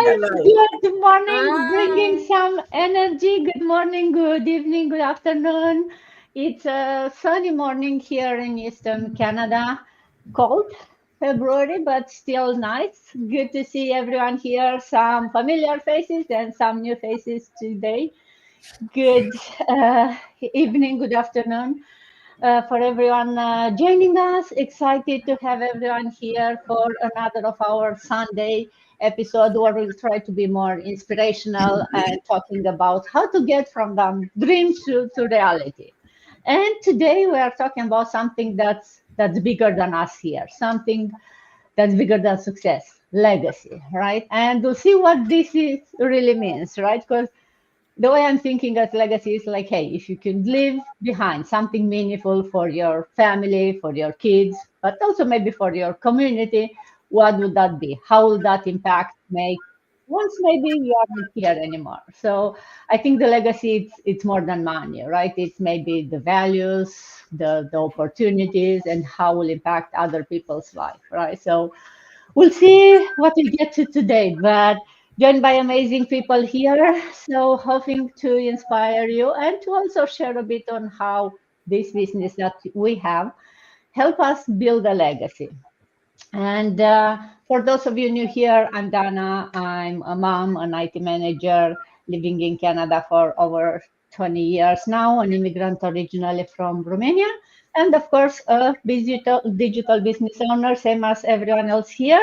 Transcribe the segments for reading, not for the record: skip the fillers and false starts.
Yes, life. good morning, bringing Hi. some energy. Good morning, good evening, good afternoon. It's a sunny morning here in Eastern Canada. Cold February, but still nice. Good to see everyone here. Some familiar faces and some new faces today. Good evening, good afternoon for everyone joining us. Excited to have everyone here for another of our Sunday episode where we'll try to be more inspirational and talking about how to get from them dreams to reality. And today we are talking about something that's bigger than us here, something that's bigger than success, legacy, right? And we'll see what this is really means, right? Because the way I'm thinking as legacy is like, hey, if you can leave behind something meaningful for your family, for your kids, but also maybe for your community, what would that be? How will that impact make once maybe you aren't here anymore? So I think the legacy it's more than money, right? It's maybe the values, the opportunities, and how will impact other people's life, right? So we'll see what we get to today, but joined by amazing people here. So hoping to inspire you and to also share a bit on how this business that we have help us build a legacy. And for those of you new here, I'm Dana. I'm a mom, an IT manager living in Canada for over 20 years now, an immigrant originally from Romania, and of course, a digital business owner, same as everyone else here.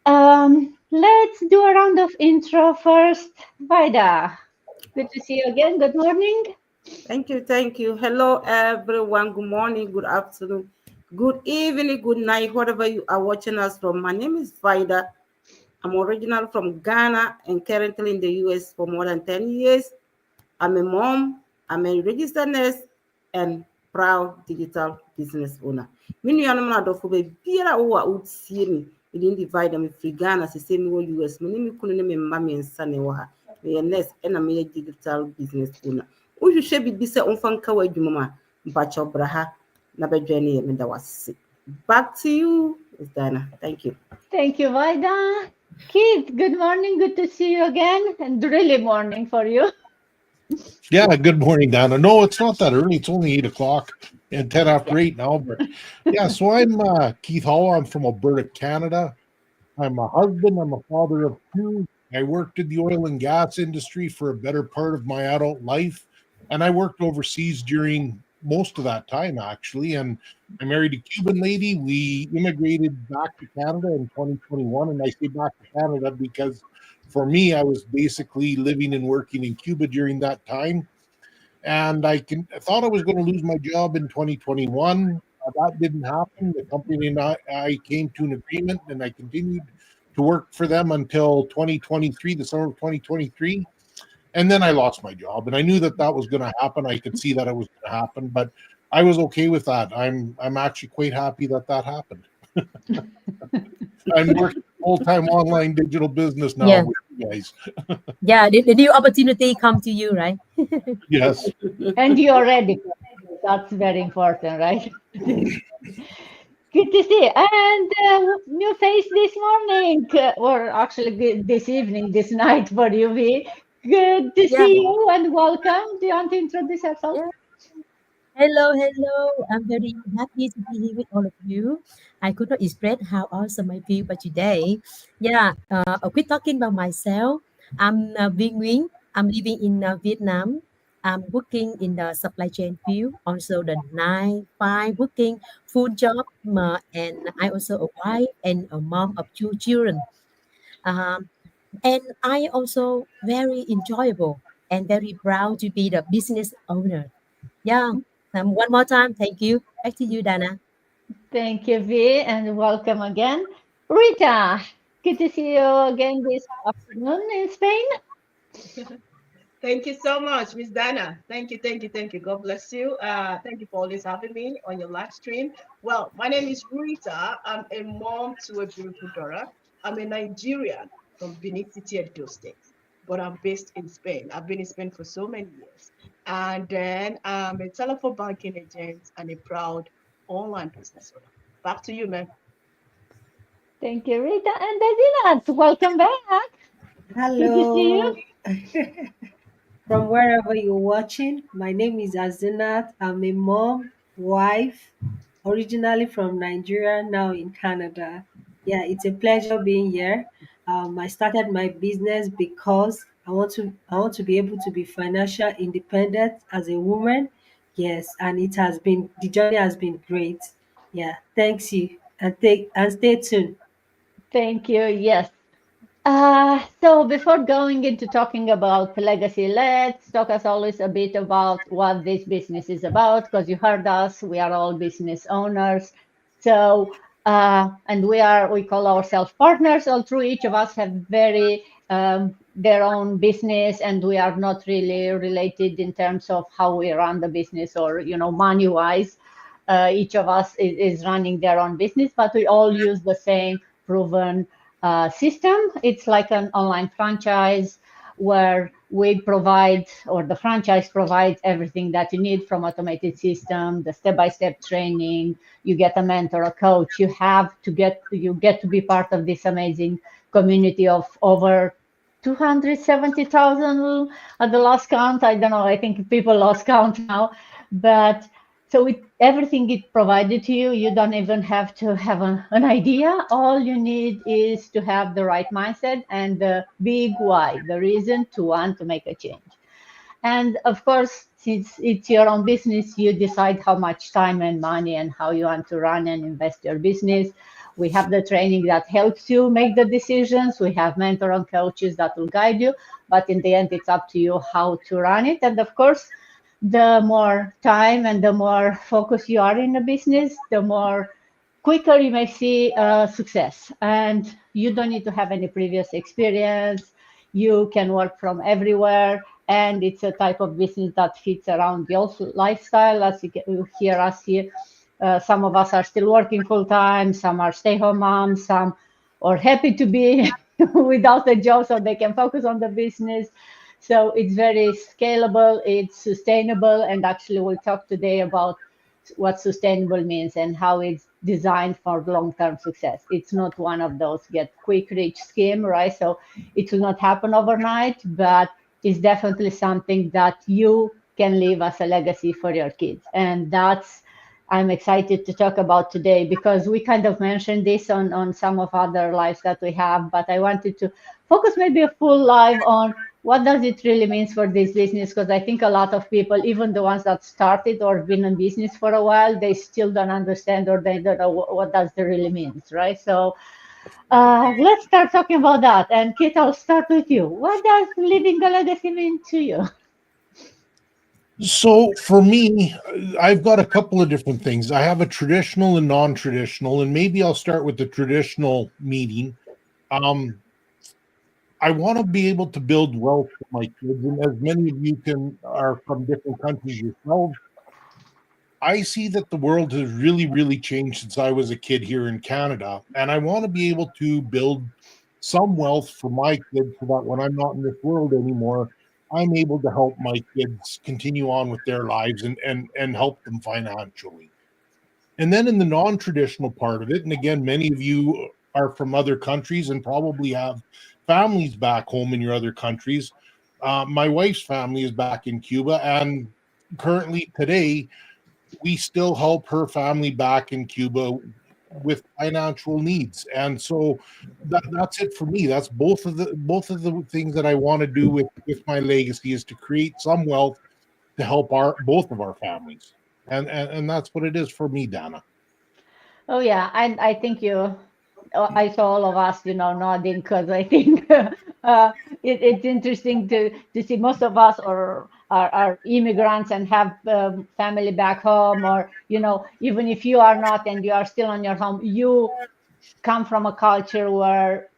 Let's do a round of intro first. Vida, good to see you again. Good morning. Thank you, thank you. Hello, everyone. Good morning, good afternoon, good evening, good night, whatever you are watching us from. My name is Vida. I'm original from Ghana and currently in the US for more than 10 years. I'm a mom, I'm a registered nurse, and proud digital business owner. Many young man of a beer or would see me within divide them free Ghana, the same way US. My name is Kunimi Mammy and Sunny Waha, a nurse and a digital business owner. We should be bisa unfanka wa jumama, Bacha Braha, Nabajani, and that was it. Back to you, Miss Dana. Thank you. Thank you, Vida. Keith, good morning. Good to see you again. And really morning for you. Yeah, good morning, Donna. No, it's not that early. It's only 8 o'clock and 10 after 8 now. But yeah, so I'm Keith Hall. I'm from Alberta, Canada. I'm a husband. I'm a father of two. I worked in the oil and gas industry for a better part of my adult life. And I worked overseas during most of that time, actually. And I married a Cuban lady. We immigrated back to Canada in 2021. And I say back to Canada because for me, I was basically living and working in Cuba during that time. And I thought I was going to lose my job in 2021. That didn't happen. The company and I came to an agreement, and I continued to work for them until 2023, the summer of 2023. And then I lost my job, and I knew that that was going to happen. I could see that it was going to happen, but I was okay with that. I'm actually quite happy that that happened. I'm working full time online digital business now Yeah, with you guys. yeah. The new opportunity come to you, right? Yes. And you're ready. That's very important, right? Good to see. And new face this morning, or actually this evening, this night for you, V. Good to Yeah, see you and welcome. Do you want to introduce yourself? yeah. Hello, hello. I'm very happy to be here with all of you. I could not express how awesome I feel, but today, yeah, a quick talking about myself. I'm Vinh Nguyen. I'm living in Vietnam. I'm working in the supply chain field, also the 9 5 working full job, and I also a wife and a mom of 2 children. Um, and I also very enjoyable and very proud to be the business owner. Yeah. One more time, thank you. Back to you, Dana. Thank you, V, and welcome again. Rita, good to see you again this afternoon in Spain. Thank you so much, Miss Dana. Thank you, thank you, thank you. God bless you. Thank you for always having me on your live stream. Well, my name is Rita. I'm a mom to a beautiful daughter. I'm a Nigerian from Benin City, Edo State, but I'm based in Spain. I've been in Spain for so many years. And then I'm a telephone banking agent and a proud online business owner. Back to you, man. Thank you, Rita. And Dazinat, welcome back. Good to see you. Hello. From wherever you're watching, my name is Azinat. I'm a mom, wife, originally from Nigeria, now in Canada. Yeah, it's a pleasure being here. I started my business because I want to be able to be financial independent as a woman. Yes, and the journey has been great. Yeah, thanks you, and stay tuned. Thank you. Yes. So before going into talking about legacy, let's talk as always a bit about what this business is about, because you heard us, we are all business owners. So, and we call ourselves partners, all through each of us have very their own business, and we are not really related in terms of how we run the business or, money wise. Each of us is running their own business, but we all use the same proven system. It's like an online franchise where we provide, or the franchise provides everything that you need from automated system, the step-by-step training. You get a mentor, a coach. You get to be part of this amazing community of over 270,000 at the last count. I don't know. I think people lost count now, but so everything is provided to you. You don't even have to have an idea. All you need is to have the right mindset and the big why, the reason to want to make a change. And of course, since it's your own business, you decide how much time and money and how you want to run and invest your business. We have the training that helps you make the decisions. We have mentor and coaches that will guide you. But in the end, it's up to you how to run it. And of course, the more time and the more focus you are in a business, the more quicker you may see success. And you don't need to have any previous experience. You can work from everywhere. And it's a type of business that fits around your lifestyle. As you hear us here, some of us are still working full time, some are stay home moms, some are happy to be without a job so they can focus on the business. So it's very scalable, it's sustainable, and actually we'll talk today about what sustainable means and how it's designed for long-term success. It's not one of those get quick rich scheme, right? So it will not happen overnight, but it's definitely something that you can leave as a legacy for your kids. And that's I'm excited to talk about today because we kind of mentioned this on some of other lives that we have, but I wanted to focus maybe a full live on what does it really means for this business, because I think a lot of people, even the ones that started or been in business for a while, they still don't understand or they don't know what does it really means, right? So let's start talking about that. And Kit, I'll start with you. What does leaving a legacy mean to you? So for me, I've got a couple of different things. I have a traditional and non-traditional, and maybe I'll start with the traditional meaning. Um, I want to be able to build wealth for my kids, and as many of you are from different countries yourselves, I see that the world has really, really changed since I was a kid here in Canada, and I want to be able to build some wealth for my kids so that when I'm not in this world anymore, I'm able to help my kids continue on with their lives and help them financially. And then in the non-traditional part of it, and again, many of you are from other countries and probably have families back home in your other countries. My wife's family is back in Cuba, and currently today, we still help her family back in Cuba with financial needs. And so that's it for me. That's both of the things that I want to do with my legacy is to create some wealth to help our both of our families. And that's what it is for me, Dana. Oh yeah, I think I saw all of us, nodding because I think it's interesting to see most of us are immigrants and have family back home, or even if you are not and you are still on your home, you come from a culture where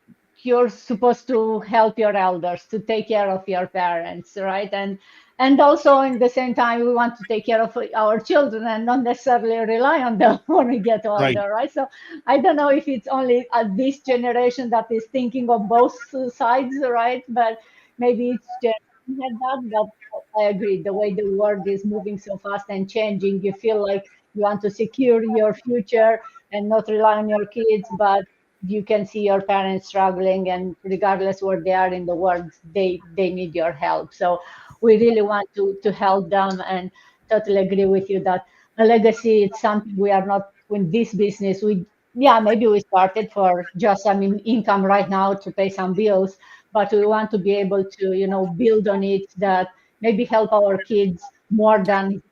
you're supposed to help your elders, to take care of your parents, right? And also in the same time we want to take care of our children and not necessarily rely on them when we get Right. older, right? So I don't know if it's only this generation that is thinking of both sides, right? But maybe it's generation like that. But I agree, the way the world is moving so fast and changing, you feel like you want to secure your future and not rely on your kids, but you can see your parents struggling, and regardless where they are in the world, they need your help. So we really want to help them, and totally agree with you that a legacy, it's something we are not in this business. We, yeah, maybe we started for just some income right now to pay some bills, but we want to be able to, build on it, that maybe help our kids more than,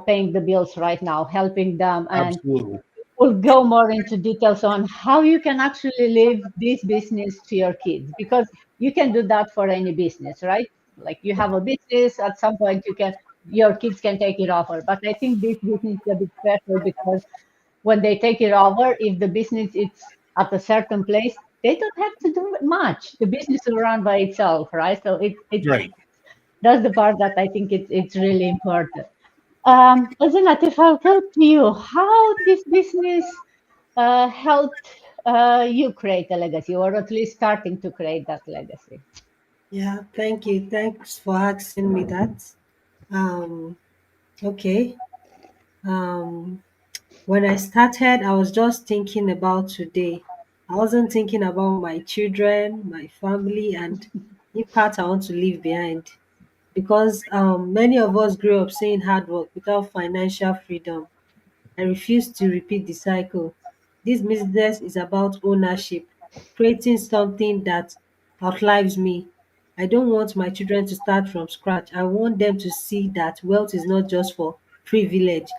paying the bills right now, helping them. And Absolutely. we'll go more into details on how you can actually leave this business to your kids, because you can do that for any business, right? Like, you have a business, at some point your kids can take it over. But I think this business is a bit special, because when they take it over, if the business is at a certain place, they don't have to do much. The business will run by itself, right? So it Right. that's the part that I think it's really important. Azanat, if I'll tell to you how this business helped you create a legacy, or at least starting to create that legacy. Yeah, thank you. Thanks for asking me that. Um, okay. Um, when I started, I was just thinking about today. I wasn't thinking about my children, my family, and impact I want to leave behind. Because many of us grew up seeing hard work without financial freedom. I refuse to repeat the cycle. This business is about ownership, creating something that outlives me. I don't want my children to start from scratch. I want them to see that wealth is not just for privilege,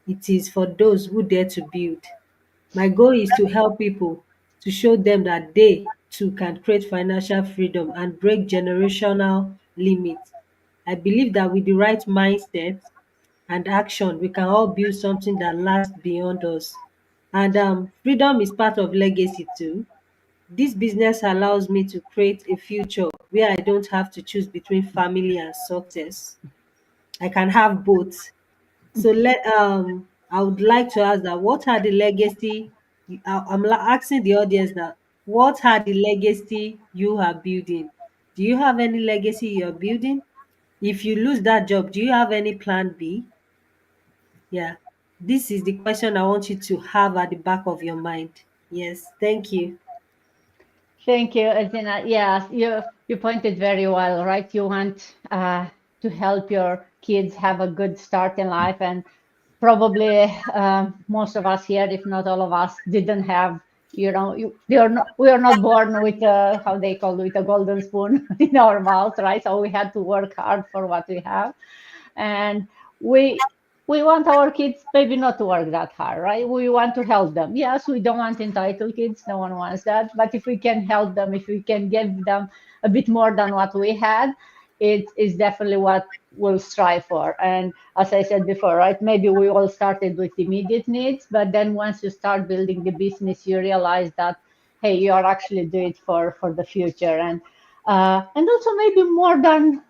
it is for those who dare to build. My goal is to help people, to show them that they too can create financial freedom and break generational limits. I believe that with the right mindset and action, we can all build something that lasts beyond us. And freedom is part of legacy too. This business allows me to create a future where I don't have to choose between family and success. I can have both. So I would like to ask that what are the legacy asking the audience now, what are the legacy you are building? Do you have any legacy you're building? If you lose that job, do you have any plan B? Yeah. This is the question I want you to have at the back of your mind. Yes, thank you. Thank you, Azina. Yes, you pointed very well, right? You want to help your kids have a good start in life, and probably most of us here, if not all of us, didn't have. We are not born with a, how they call it, with a golden spoon in our mouth, right? So we had to work hard for what we have, and we we want our kids maybe not to work that hard, right? We want to help them. Yes, we don't want entitled kids, no one wants that, but if we can help them, if we can give them a bit more than what we had, it is definitely what we'll strive for. And as I said before, right, maybe we all started with immediate needs, but then once you start building the business, you realize that, hey, you are actually doing it for the future. And also maybe more than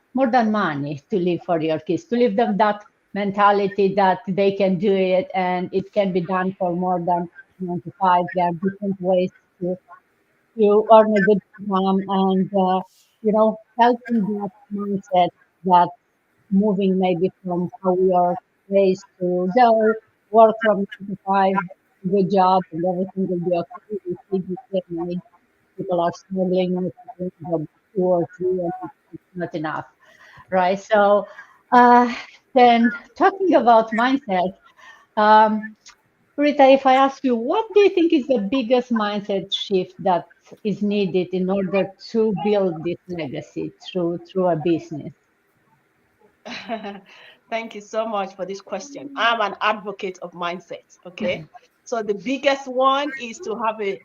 money, to live for your kids, to live them that mentality that they can do it, and it can be done for more than 95. There are different ways to earn a good income, and helping that mindset, that moving maybe from how we are raised to go work from 9 to 5, good job, and everything will be okay. We see the same age, people are struggling with the job 2 or 3, and it's not enough, right? So, uh, then talking about mindset, um, Rita, if I ask you, what do you think is the biggest mindset shift that is needed in order to build this legacy through a business? Thank you so much for this question. I'm an advocate of mindsets. Okay. So the biggest one is to have a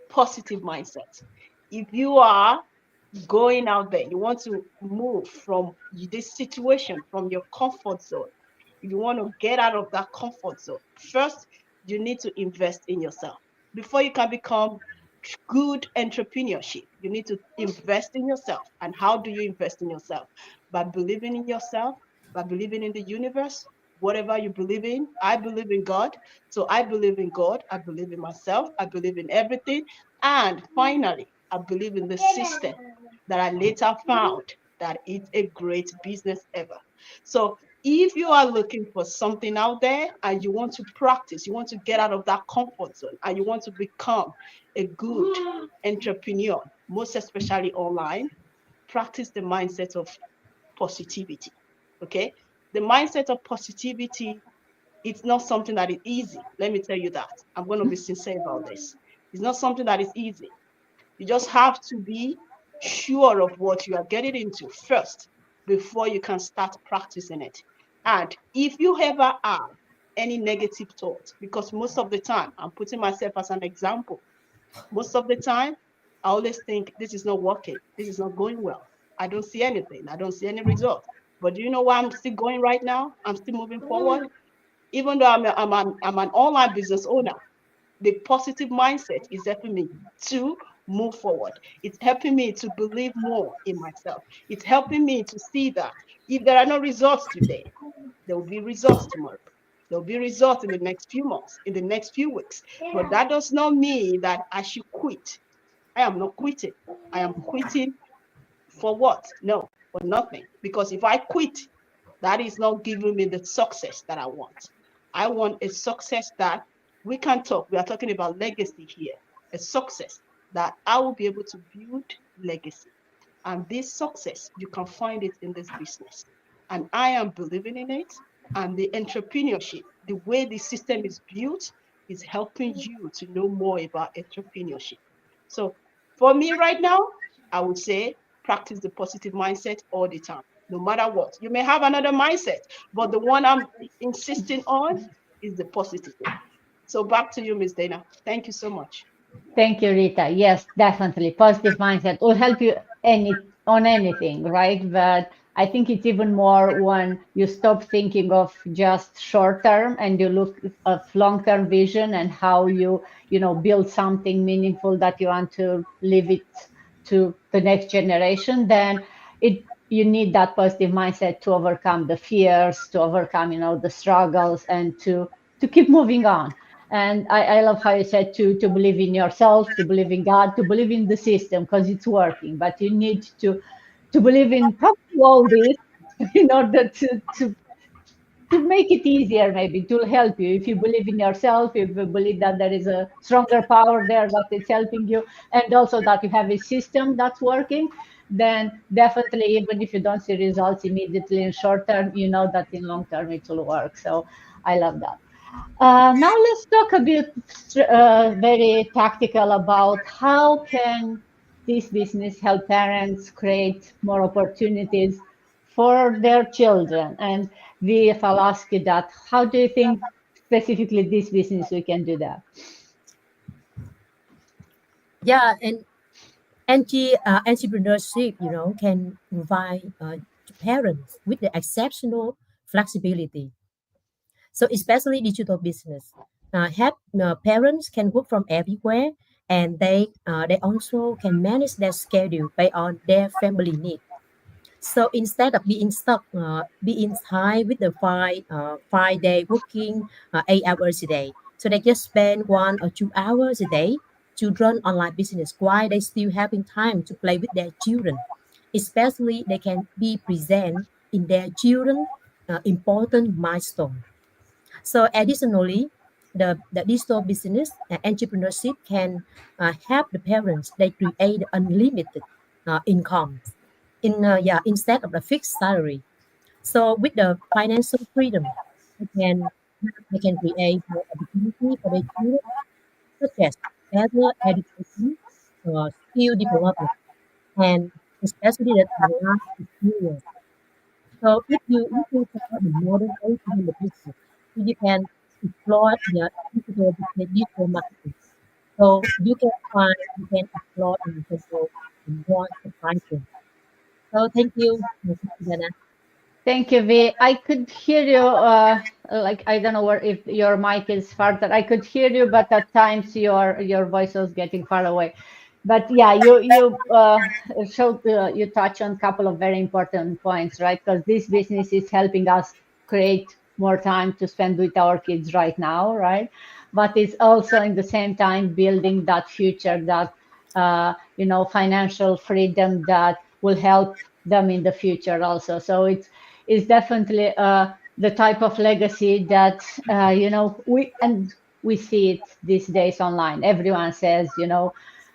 positive mindset. If you are going out there, you want to move from this situation, from your comfort zone. If you want to get out of that comfort zone, first, you need to invest in yourself. Before you can become good entrepreneurship, you need to invest in yourself. And how do you invest in yourself? By believing in yourself, by believing in the universe, whatever you believe in. I believe in God. So I believe in God. I believe in myself. I believe in everything. And finally, I believe in the system that I later found that it's a great business ever. So If you are looking for something out there and you want to practice, you want to get out of that comfort zone, and you want to become a good entrepreneur, most especially online, practice the mindset of positivity. Okay? The mindset of positivity, it's not something that is easy. Let me tell you that. I'm going to be sincere about this. It's not something that is easy. You just have to be sure of what you are getting into first before you can start practicing it. And if you ever have any negative thoughts, because most of the time, I'm putting myself as an example, most of the time, I always think this is not working. This is not going well. I don't see anything. I don't see any result. But do you know why I'm still going right now? I'm still moving forward. Even though I'm an online business owner, the positive mindset is helping me to move forward. It's helping me to believe more in myself. It's helping me to see that if there are no results today, there will be results tomorrow. There will be results in the next few months, in the next few weeks. But that does not mean that I should quit. I am not quitting. I am quitting for what? No, for nothing. Because if I quit, that is not giving me the success that I want. I want a success that we can talk. We are talking about legacy here. A success that I will be able to build legacy. And this success, you can find it in this business. And I am believing in it. And the entrepreneurship, the way the system is built, is helping you to know more about entrepreneurship. So for me right now, I would say practice the positive mindset all the time, no matter what. You may have another mindset, but the one I'm insisting on is the positive one. So back to you, Ms. Dana. Thank you so much. Thank you, Rita. Yes, definitely. Positive mindset will help you on anything, right? But I think it's even more when you stop thinking of just short term and you look at long-term vision and how you build something meaningful that you want to leave it to the next generation. Then you need that positive mindset to overcome the fears, to overcome the struggles, and to keep moving on. And I love how you said to believe in yourself, to believe in God, to believe in the system because it's working. But you need to believe in probably all this in order to make it easier, maybe to help you. If you believe in yourself, if you believe that there is a stronger power there that is helping you, and also that you have a system that's working, then definitely, even if you don't see results immediately in short term, you know that in long term it will work. So I love that. Now let's talk a bit very tactical about how can this business help parents create more opportunities for their children. And if I'll ask you that, how do you think specifically this business we can do that? Yeah, and entrepreneurship, can provide parents with the exceptional flexibility. So especially digital business, parents can work from everywhere, and they also can manage their schedule based on their family need. So instead of being tied with the 5 day working 8 hours a day, so they just spend 1 or 2 hours a day to run online business while they still having time to play with their children. Especially they can be present in their children important milestone. So additionally, the digital business entrepreneurship can help the parents. They create unlimited income instead of a fixed salary. So with the financial freedom, they can they can create more opportunity for their children, such as better education, skill development, and especially the life experience. So if you support the modern way to run the business, so you can explore the digital marketing. So you can explore and control more supply chain. So thank you, Ms. Susanna. Thank you, V. I could hear you, like, I don't know if your mic is farther. I could hear you, but at times your voice was getting far away. But yeah, you touch on a couple of very important points, right? Because this business is helping us create more time to spend with our kids right now, right? But it's also in the same time building that future, that financial freedom that will help them in the future also. So is definitely the type of legacy that we see it these days online. Everyone says,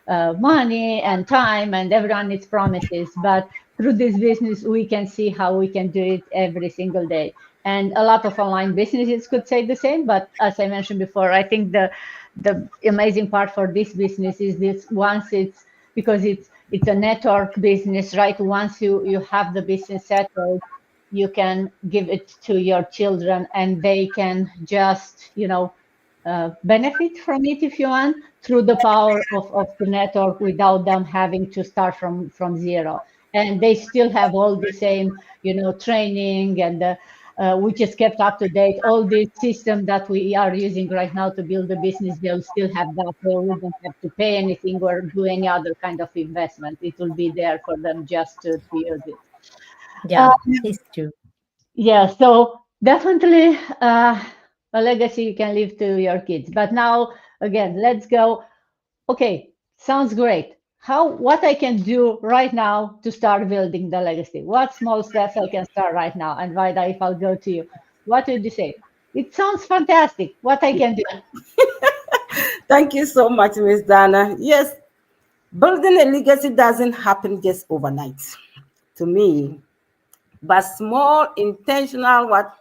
money and time, and everyone needs promises. But through this business, we can see how we can do it every single day. And a lot of online businesses could say the same. But as I mentioned before, I think the amazing part for this business is this: once it's, because it's a network business, right? Once you have the business settled, you can give it to your children, and they can just benefit from it, if you want, through the power of the network, without them having to start from zero. And they still have all the same training, and which is kept up to date. All the system that we are using right now to build the business, they'll still have that. They wouldn't have to pay anything or do any other kind of investment. It will be there for them just to use it. Yeah, it's true. Yeah, so definitely a legacy you can leave to your kids. But now, again, let's go. Okay, sounds great. What I can do right now to start building the legacy? What small steps I can start right now? And Vaida, if I'll go to you, what would you say? It sounds fantastic. What I can do? Thank you so much, Miss Dana. Yes, building a legacy doesn't happen just overnight, to me, but small intentional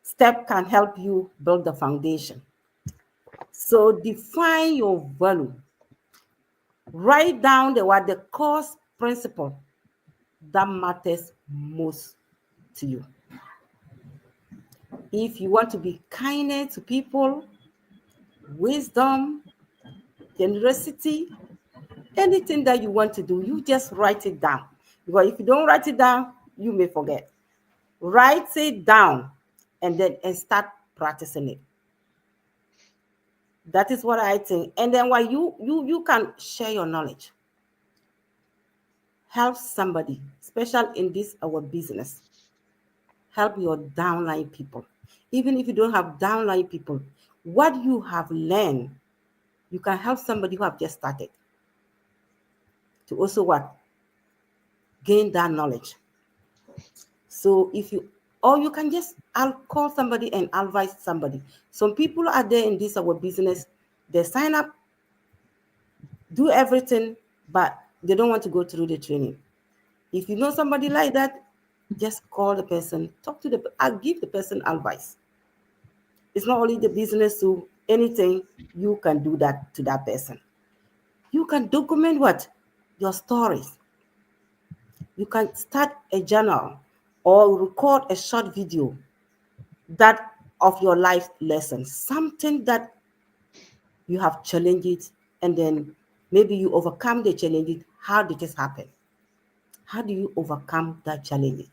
step can help you build the foundation. So define your value. Write down the core principle that matters most to you. If you want to be kinder to people, wisdom, generosity, anything that you want to do, you just write it down. Because if you don't write it down, you may forget. Write it down and start practicing it. That is what I think. And then while you can share your knowledge, help somebody, especially in this our business. Help your downline people. Even if you don't have downline people, what you have learned, you can help somebody who have just started to also gain that knowledge. So you can just call somebody and advise somebody. Some people are there in this our business, they sign up, do everything, but they don't want to go through the training. If you know somebody like that, just call the person, I'll give the person advice. It's not only the business, so anything, you can do that to that person. You can document your stories. You can start a journal or record a short video of your life lessons, something that you have challenged, and then maybe you overcome the challenge. How did this happen? How do you overcome that challenge?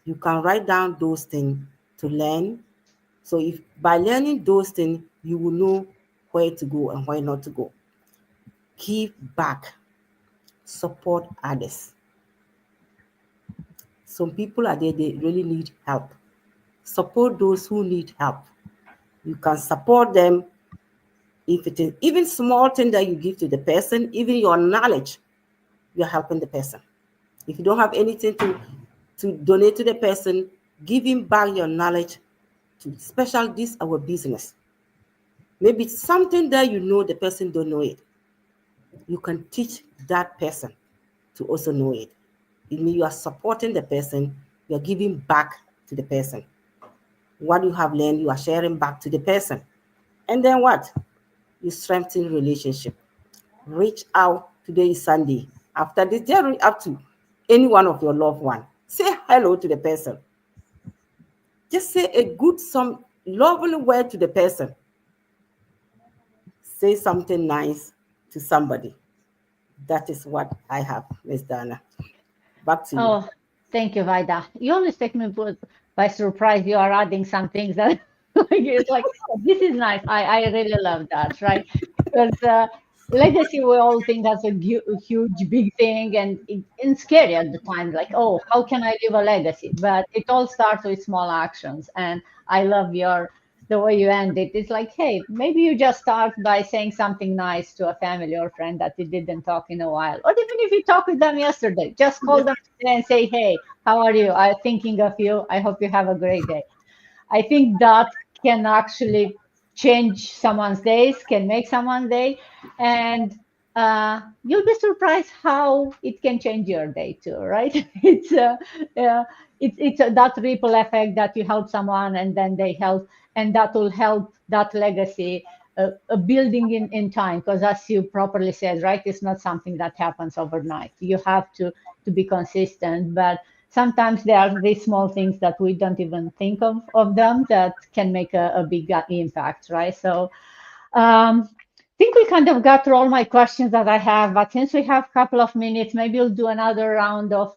You can write down those things to learn. So if by learning those things, you will know where to go and where not to go. Give back. Support others. Some people are there, they really need help. Support those who need help. You can support them. If it is even small thing that you give to the person, even your knowledge, you're helping the person. If you don't have anything to donate to the person, give him back your knowledge to special this our business. Maybe it's something that the person don't know it. You can teach that person to also know it. It means you are supporting the person, you are giving back to the person. What you have learned, you are sharing back to the person. And then you strengthen relationship. Reach out. Today is Sunday. After this, just reach out to any one of your loved one. Say hello to the person. Just say a good, some lovely word to the person. Say something nice to somebody. That is what I have, Ms. Dana. Back to you. Oh, thank you, Vaida. You always take me by surprise. You are adding some things that it's like, oh, this is nice. I really love that, right? Because legacy, we all think that's a huge, big thing, and scary at the time. Like, oh, how can I leave a legacy? But it all starts with small actions. And I love your the way you end it. It's like, hey, maybe you just start by saying something nice to a family or friend that you didn't talk in a while. Or even if you talked with them yesterday, just call them today and say, hey, how are you? I'm thinking of you. I hope you have a great day. I think that can actually change someone's days, can make someone's day, and you'll be surprised how it can change your day too, right? It's that ripple effect that you help someone and then they help, and that will help that legacy building in time. Because as you properly said, right, it's not something that happens overnight. You have to be consistent, but sometimes there are these small things that we don't even think of them that can make a big impact, right? So I think we kind of got through all my questions that I have, but since we have a couple of minutes, maybe we'll do another round of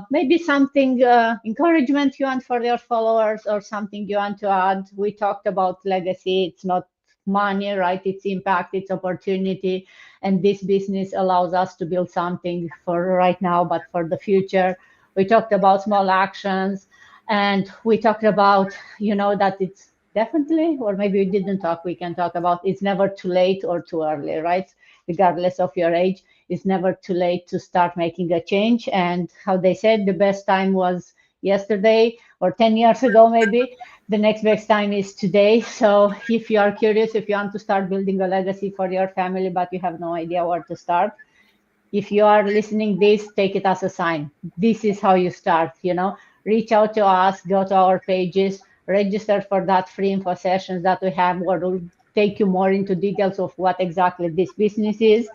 maybe something encouragement you want for your followers or something you want to add. We talked about legacy. It's not money, right? It's impact, it's opportunity. And this business allows us to build something for right now, but for the future. We talked about small actions, and we talked about, that it's definitely, or maybe we didn't talk, we can talk about it's never too late or too early, right? Regardless of your age, it's never too late to start making a change. And how they said the best time was yesterday or 10 years ago, maybe. The next best time is today. So if you are curious, if you want to start building a legacy for your family, but you have no idea where to start, if you are listening this, take it as a sign. This is how you start, reach out to us, go to our pages, register for that free info sessions that we have, where we'll take you more into details of what exactly this business is.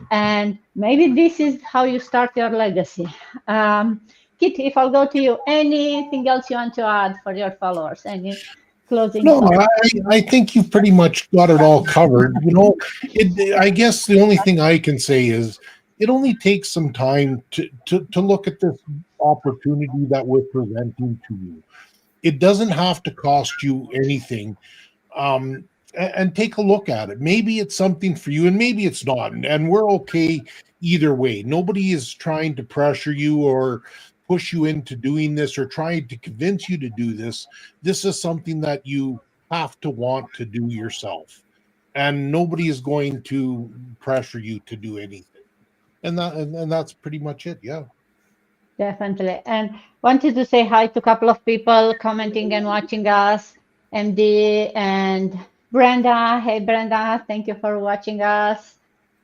And maybe this is how you start your legacy. Kit, if I'll go to you, anything else you want to add for your followers? Any closing No, thoughts? I think you pretty much got it all covered. I guess the only thing I can say is it only takes some time to look at this opportunity that we're presenting to you. It doesn't have to cost you anything. And take a look at it. Maybe it's something for you and maybe it's not. And we're okay either way. Nobody is trying to pressure you or push you into doing this or trying to convince you to do this. This is something that you have to want to do yourself. And nobody is going to pressure you to do anything. And that's pretty much it. Yeah. Definitely. And wanted to say hi to a couple of people commenting and watching us. MD and Brenda. Hey, Brenda, thank you for watching us.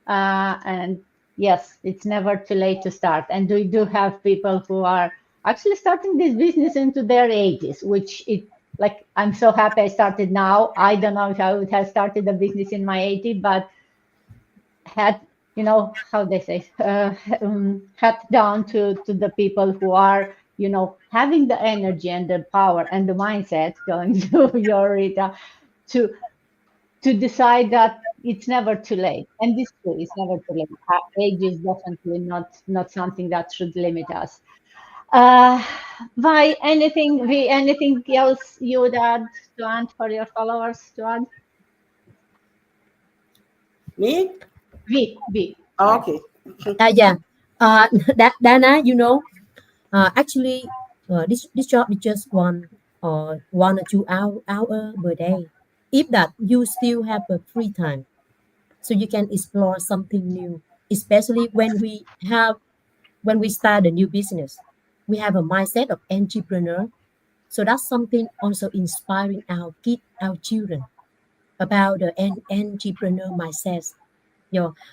And yes, it's never too late to start. And we do have people who are actually starting this business into their 80s, which I'm so happy I started now. I don't know if I would have started the business in my 80s, but had, how they say, hat down to the people who are, having the energy and the power and the mindset, going to your Rita, to decide that it's never too late. And this too is never too late. Age is definitely not something that should limit us. Anything else you would add to add for your followers to add? Me? V. Okay. Yeah. Dana, actually, this job is just 1 or 2 hour per day. If that, you still have a free time, so you can explore something new. Especially when we start a new business, we have a mindset of entrepreneur. So that's something also inspiring our kids, our children, about the entrepreneur mindset.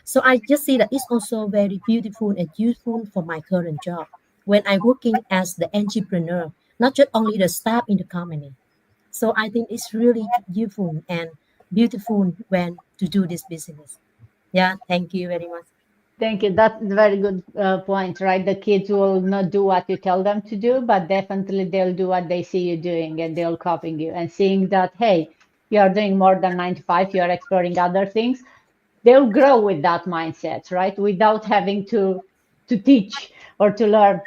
So I just see that it's also very beautiful and useful for my current job when I'm working as the entrepreneur, not just only the staff in the company. So I think it's really useful and beautiful when to do this business. Yeah, thank you very much. Thank you. That's a very good point, right? The kids will not do what you tell them to do, but definitely they'll do what they see you doing, and they'll copying you and seeing that, hey, you are doing more than 9 to 5, you are exploring other things. They'll grow with that mindset, right? Without having to teach or to learn.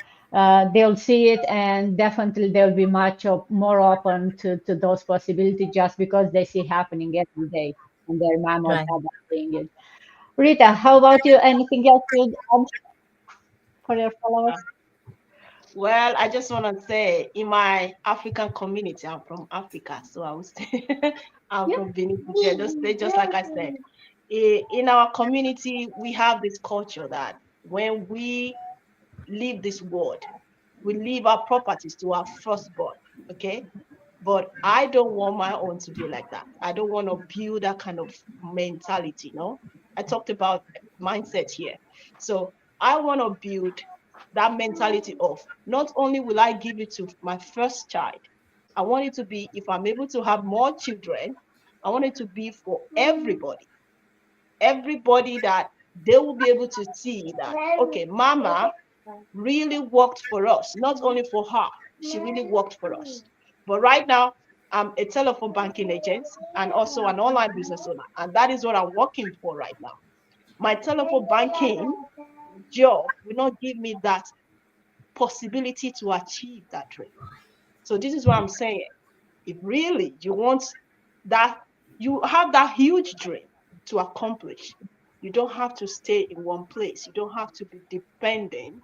They'll see it, and definitely they'll be much more open to those possibilities just because they see happening every day and their mom or Right. dad are doing it. Rita, how about you? Anything else you'd add for your followers? Well, I just want to say in my African community, I'm from Africa, so I would say I'm Yeah. from Benin, just like I said. In our community, we have this culture that when we leave this world, we leave our properties to our firstborn. Okay. But I don't want my own to be like that. I don't want to build that kind of mentality, no? I talked about mindset here. So I want to build that mentality of not only will I give it to my first child, I want it to be, if I'm able to have more children, I want it to be for everybody that they will be able to see that, okay, mama really worked for us, not only for her, she really worked for us. But right now, I'm a telephone banking agent and also an online business owner, and that is what I'm working for right now. My telephone banking job will not give me that possibility to achieve that dream. So this is what I'm saying. If really you want that, you have that huge dream to accomplish, you don't have to stay in one place. You don't have to be dependent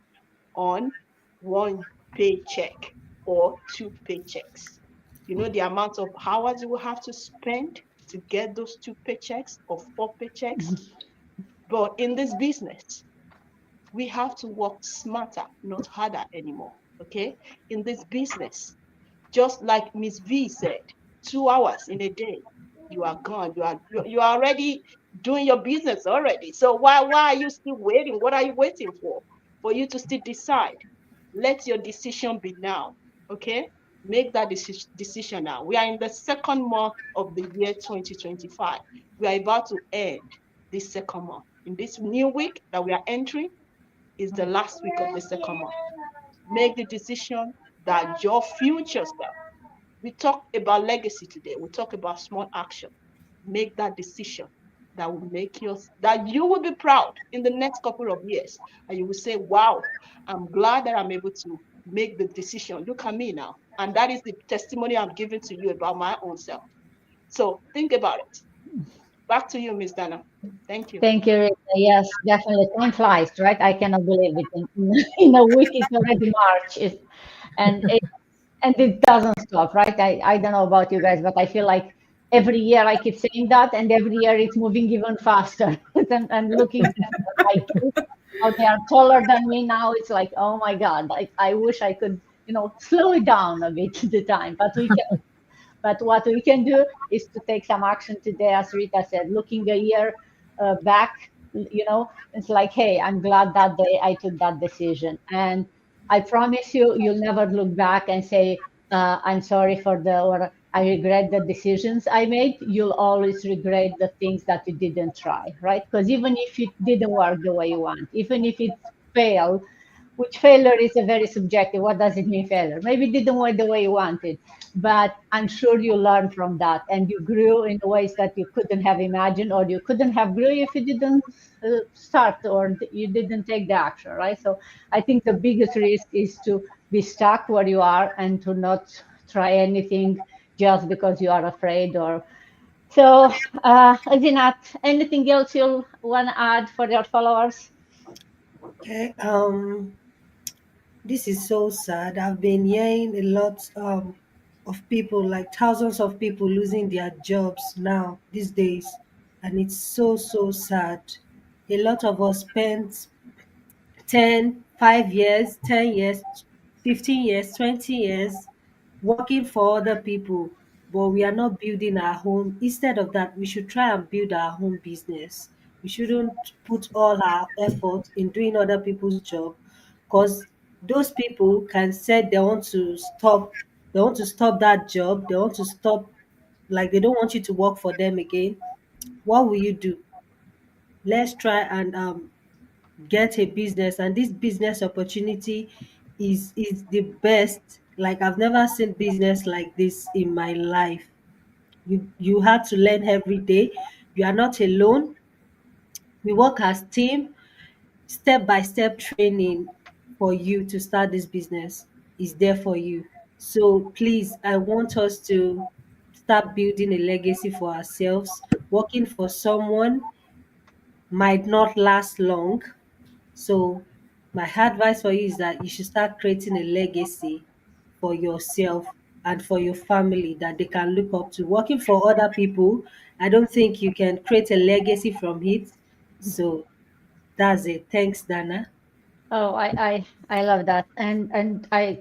on one paycheck or two paychecks. You know the amount of hours you will have to spend to get those two paychecks or four paychecks. But in this business, we have to work smarter, not harder anymore. Okay? In this business, just like Miss V said, 2 hours in a day, you are gone. You are already doing your business already. So why are you still waiting? What are you waiting for? For you to still decide. Let your decision be now. Okay? Make that decision now. We are in the second month of the year 2025. We are about to end this second month. In this new week that we are entering is the last week of the second month. Make the decision that your future self. We talk about legacy today. We talk about small action. Make that decision that will make you that you will be proud in the next couple of years, and you will say, "Wow, I'm glad that I'm able to make the decision. Look at me now." And that is the testimony I'm giving to you about my own self. So think about it. Back to you, Miss Dana. Thank you. Thank you, Rita. Yes, definitely. Time flies, right? I cannot believe it. In a week, it's already March. And it, and it doesn't stop, right? I don't know about you guys, but I feel like every year I keep saying that, and every year it's moving even faster. And looking at my kids, how they are taller than me now, it's like, oh my God, I wish I could, slow it down a bit the time, but we can. But what we can do is to take some action today, as Rita said, looking a year back, it's like, hey, I'm glad that day I took that decision. And I promise you, you'll never look back and say, I'm sorry or I regret the decisions I made. You'll always regret the things that you didn't try, right? Because even if it didn't work the way you want, even if it failed, which failure is a very subjective. What does it mean failure? Maybe it didn't work the way you wanted, but I'm sure you learned from that and you grew in ways that you couldn't have imagined or you couldn't have grew if you didn't start or you didn't take the action, right? So I think the biggest risk is to be stuck where you are and to not try anything just because you are afraid or so. Azinat, anything else you'll want to add for your followers? Okay. This is so sad. I've been hearing a lot of people, like thousands of people, losing their jobs now these days, and it's so sad. A lot of us spent 5 years, 10 years, 15 years, 20 years working for other people, but we are not building our home. Instead of that, we should try and build our home business. We shouldn't put all our effort in doing other people's job, because those people can say they want to stop that job, they want to stop, like they don't want you to work for them again. What will you do? Let's try and get a business, and this business opportunity is the best. Like, I've never seen business like this in my life. You have to learn every day. You are not alone. We work as team. Step by step training for you to start this business is there for you. So please, I want us to start building a legacy for ourselves. Working for someone might not last long. So My advice for you is that you should start creating a legacy for yourself and for your family that they can look up to. Working for other people, I don't think you can create a legacy from it. So that's it. Thanks, Dana. Oh, I love that, and I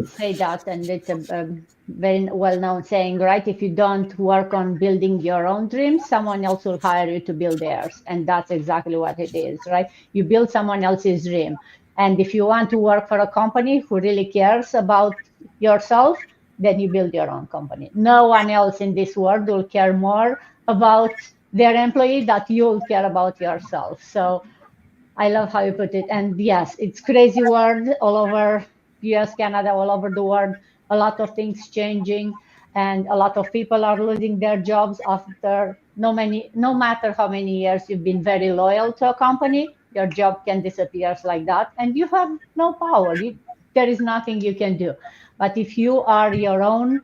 say that, and it's a very well-known saying, right? If you don't work on building your own dreams, someone else will hire you to build theirs, and that's exactly what it is, right? You build someone else's dream, and if you want to work for a company who really cares about yourself, then you build your own company. No one else in this world will care more about their employee that you'll care about yourself. So I love how you put it. And yes, it's crazy world all over US, Canada, all over the world. A lot of things changing, and a lot of people are losing their jobs after no matter how many years you've been very loyal to a company, your job can disappear like that, and you have no power. There is nothing you can do. But if you are your own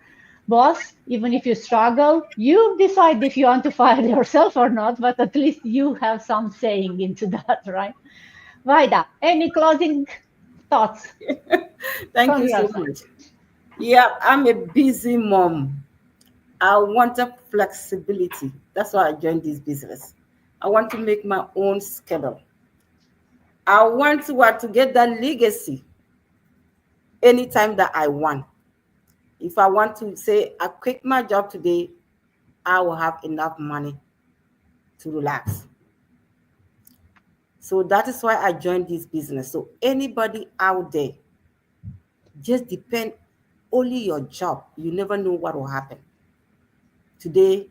boss, even if you struggle, you decide if you want to fire yourself or not, but at least you have some saying into that, right? Vaida, any closing thoughts Thank from you your so side? much. Yeah, I'm a busy mom. I wanted flexibility. That's why I joined this business. I want to make my own schedule. I want to get that legacy anytime that I want. If I want to say I quit my job today, I will have enough money to relax. So that is why I joined this business. So anybody out there, just depend only your job. You never know what will happen. Today,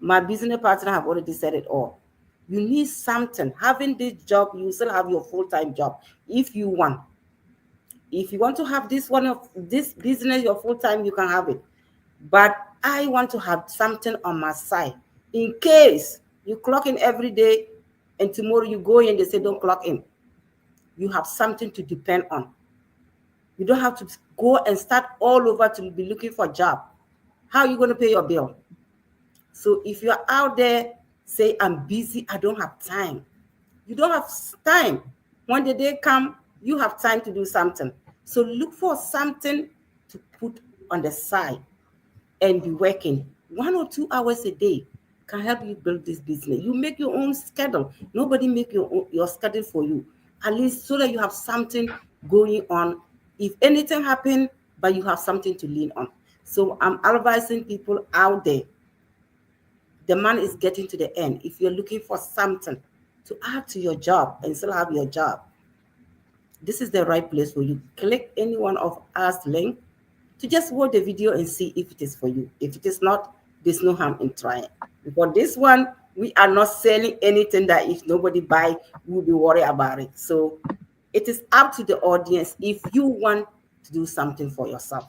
my business partner have already said it all. You need something. Having this job, you still have your full-time job if you want. If you want to have this one of this business your full-time, you can have it. But I want to have something on my side in case you clock in every day and tomorrow you go in, they say don't clock in. You have something to depend on. You don't have to go and start all over to be looking for a job. How are you going to pay your bill? So if you're out there, say, I'm busy, I don't have time. You don't have time. When the day come, you have time to do something. So look for something to put on the side and be working 1 or 2 hours a day can help you build this business. You make your own schedule. Nobody make your schedule for you. At least so that you have something going on. If anything happen, but you have something to lean on. So I'm advising people out there. The money is getting to the end. If you're looking for something to add to your job and still have your job, this is the right place for you. Click any one of us link to just watch the video and see if it is for you. If it is not, there's no harm in trying. Because this one, we are not selling anything that if nobody buy, we'll be worried about it. So it is up to the audience if you want to do something for yourself.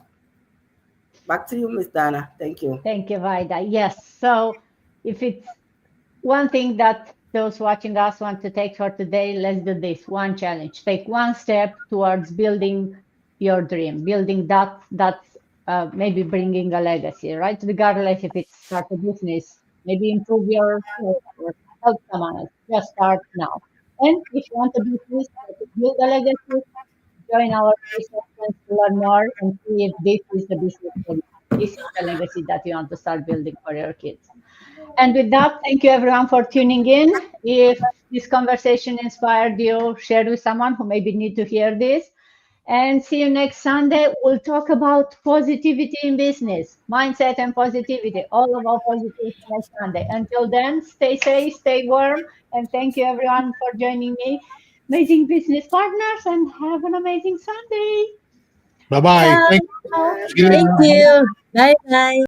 Back to you, Miss Dana. Thank you. Thank you, Vaida. Yes. So if it's one thing that those watching us want to take for today, let's do this one challenge. Take one step towards building your dream, building that's maybe bringing a legacy, right? Regardless if it's start a business, maybe improve your or help someone else. Just start now. And if you want to do this, to build a legacy, join our sessions to learn more and see if this is the business for you. This is the legacy that you want to start building for your kids. And with that, thank you everyone for tuning in. If this conversation inspired you, share with someone who maybe need to hear this. And see you next Sunday. We'll talk about positivity in business, mindset and positivity, all about positivity next Sunday. Until then, stay safe, stay warm, and thank you everyone for joining me. Amazing business partners, and have an amazing Sunday. Bye bye. Bye. Thank you. See you Thank later. you. Bye bye.